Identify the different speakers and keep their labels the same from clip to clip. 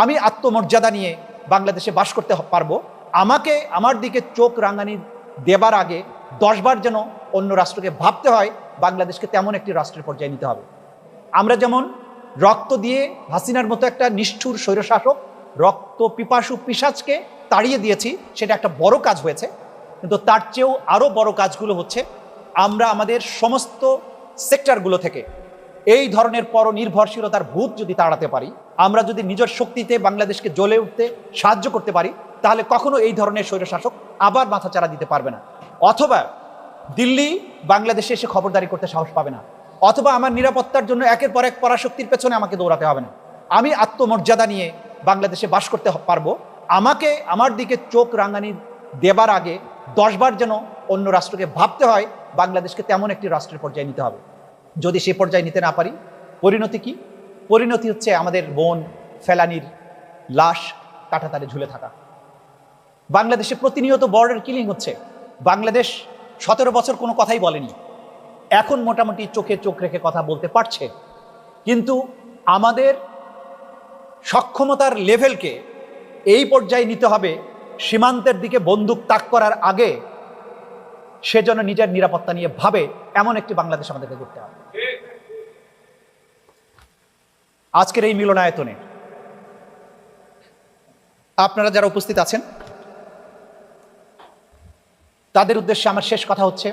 Speaker 1: আমি আত্মমর্যাদা নিয়ে বাংলাদেশে বাস করতে পারবো। আমাকে আমার দিকে চোখ রাঙানি দেবার আগে 10 বার যেন অন্য রাষ্ট্রকে ভাবতে হয়, বাংলাদেশকে তেমন একটি রাষ্ট্রের পর্যায়ে নিতে হবে। আমরা যেমন রক্ত দিয়ে হাসিনার মতো একটা নিষ্ঠুর স্বৈরশাসক রক্ত পিপাসু পিশাচকে তাড়িয়ে দিয়েছি, সেটা একটা বড় কাজ হয়েছে। কিন্তু তার চেয়েও আরও বড় কাজগুলো হচ্ছে আমরা আমাদের সমস্ত সেক্টরগুলো থেকে এই ধরনের পরনির্ভরশীলতার ভূত যদি তাড়াতে পারি, আমরা যদি নিজের শক্তিতে বাংলাদেশকে জ্বলে উঠতে সাহায্য করতে পারি, তাহলে কখনো এই ধরনের স্বৈরশাসক আবার মাথাচাড়া দিতে পারবে না। অথবা দিল্লি বাংলাদেশে এসে খবরদারি করতে সাহস পাবে না, অথবা আমার নিরাপত্তার জন্য একের পর এক পরাশক্তির পেছনে আমাকে দৌড়াতে হবে না। আমি আত্মমর্যাদা নিয়ে বাংলাদেশে বাস করতে পারবো। আমাকে আমার দিকে চোখ রাঙানি দেবার আগে 10 বার যেন অন্য রাষ্ট্রকে ভাবতে হয়, বাংলাদেশকে তেমন একটি রাষ্ট্রের পর্যায়ে নিতে হবে। যদি সে পর্যায়ে নিতে না পারি, পরিণতি কি? পরিণতি হচ্ছে আমাদের বোন ফেলানির লাশ কাঁটাতারে ঝুলে থাকা। বাংলাদেশে প্রতিনিয়ত বর্ডার কিলিং হচ্ছে। বাংলাদেশ 17 বছর কোনো কথাই বলেনি, এখন মোটামুটি চোখে চোখ রেখে কথা বলতে পারছে। কিন্তু আমাদের সক্ষমতার লেভেলকে এই পর্যায়ে নিতে হবে, সীমান্তের দিকে বন্দুক তাক করার আগে সেজন্য নিজের নিরাপত্তা নিয়ে ভাবে, এমন একটি বাংলাদেশ আমাদেরকে করতে হবে। আজকের এই মিলনায়তনে আপনারা যারা উপস্থিত আছেন, তাদের উদ্দেশ্যে আমার শেষ কথা হচ্ছে,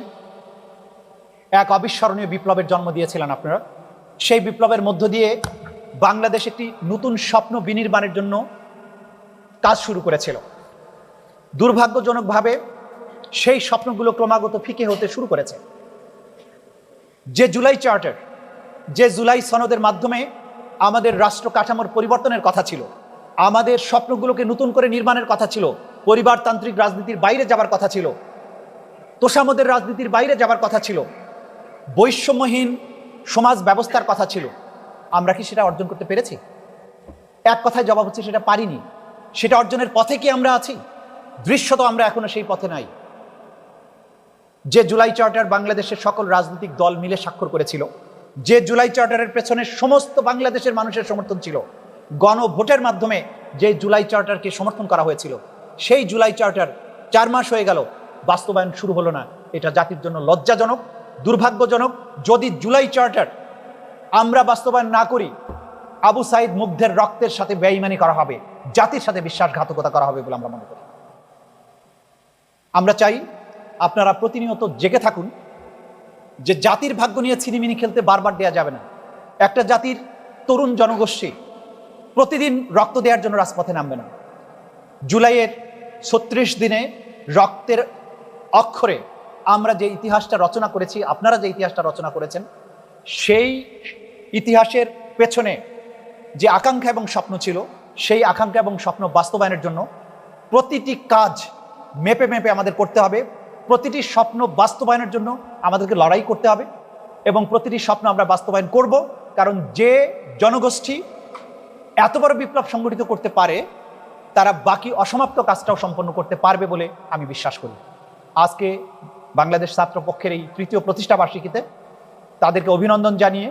Speaker 1: এক অবিস্মরণীয় বিপ্লবের জন্ম দিয়েছিলেন আপনারা। সেই বিপ্লবের মধ্য দিয়ে বাংলাদেশ একটি নতুন স্বপ্ন বিনির্মাণের জন্য কাজ শুরু করেছিল। দুর্ভাগ্যজনকভাবে সেই স্বপ্নগুলো ক্রমাগত ফিকে হতে শুরু করেছে। যে জুলাই চার্টার, যে জুলাই সনদের মাধ্যমে আমাদের রাষ্ট্র কাঠামোর পরিবর্তনের কথা ছিল, আমাদের স্বপ্নগুলোকে নতুন করে নির্মাণের কথা ছিল, পরিবারতান্ত্রিক রাজনীতির বাইরে যাবার কথা ছিল, তোষামোদের রাজনীতির বাইরে যাবার কথা ছিল, বৈষম্যহীন সমাজ ব্যবস্থার কথা ছিল, আমরা কি সেটা অর্জন করতে পেরেছি? এক কথায় জবাব হচ্ছে সেটা পারিনি। সেটা অর্জনের পথে কি আমরা আছি? দৃশ্যত আমরা এখনো সেই পথে নাই। যে জুলাই চার্টার বাংলাদেশের সকল রাজনৈতিক দল মিলে স্বাক্ষর করেছিল, যে জুলাই চার্টারের পেছনে সমস্ত বাংলাদেশের মানুষের সমর্থন ছিল, গণভোটের মাধ্যমে যে জুলাই চার্টারকে সমর্থন করা হয়েছিল, সেই জুলাই চার্টার 4 মাস হয়ে গেল, বাস্তবায়ন শুরু হলো না। এটা জাতির জন্য লজ্জাজনক, দুর্ভাগ্যজনক। যদি জুলাই চার্টার আমরা বাস্তবায়ন না করি, আবু সাইদ মুগ্ধের রক্তের সাথে বেঈমানি করা হবে, জাতির সাথে বিশ্বাসঘাতকতা করা হবে বলে আমরা মনে করি। আমরা চাই আপনারা প্রতিনিয়ত জেগে থাকুন, যে জাতির ভাগ্য নিয়ে ছিনিমিনি খেলতে বারবার দেয়া যাবে না। একটা জাতির তরুণ জনগোষ্ঠী প্রতিদিন রক্ত দেওয়ার জন্য রাজপথে নামবে না। জুলাইয়ের 36 দিনে রক্তের অক্ষরে আমরা যে ইতিহাসটা রচনা করেছি, আপনারা যে ইতিহাসটা রচনা করেছেন, সেই ইতিহাসের পেছনে যে আকাঙ্ক্ষা এবং স্বপ্ন ছিল, সেই আকাঙ্ক্ষা এবং স্বপ্ন বাস্তবায়নের জন্য প্রতিটি কাজ মেপে মেপে আমাদের করতে হবে। প্রতিটি স্বপ্ন বাস্তবায়নের জন্য আমাদেরকে লড়াই করতে হবে, এবং প্রতিটি স্বপ্ন আমরা বাস্তবায়ন করব। কারণ যে জনগোষ্ঠী এত বড় বিপ্লব সংগঠিত করতে পারে, তারা বাকি অসমাপ্ত কাজটাও সম্পন্ন করতে পারবে বলে আমি বিশ্বাস করি। আজকে বাংলাদেশ ছাত্র পক্ষের এই 3য় প্রতিষ্ঠাবার্ষিকীতে তাদেরকে অভিনন্দন জানিয়ে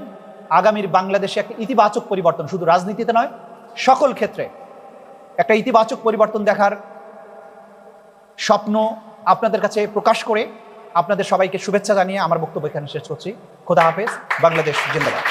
Speaker 1: আগামীর বাংলাদেশে একটা ইতিবাচক পরিবর্তন, শুধু রাজনীতিতে নয়, সকল ক্ষেত্রে একটা ইতিবাচক পরিবর্তন দেখার স্বপ্ন আপনাদের কাছে প্রকাশ করে আপনাদের সবাইকে শুভেচ্ছা জানিয়ে আমার বক্তব্য এখানে শেষ করছি। খোদা হাফেজ। বাংলাদেশ জিন্দাবাদ।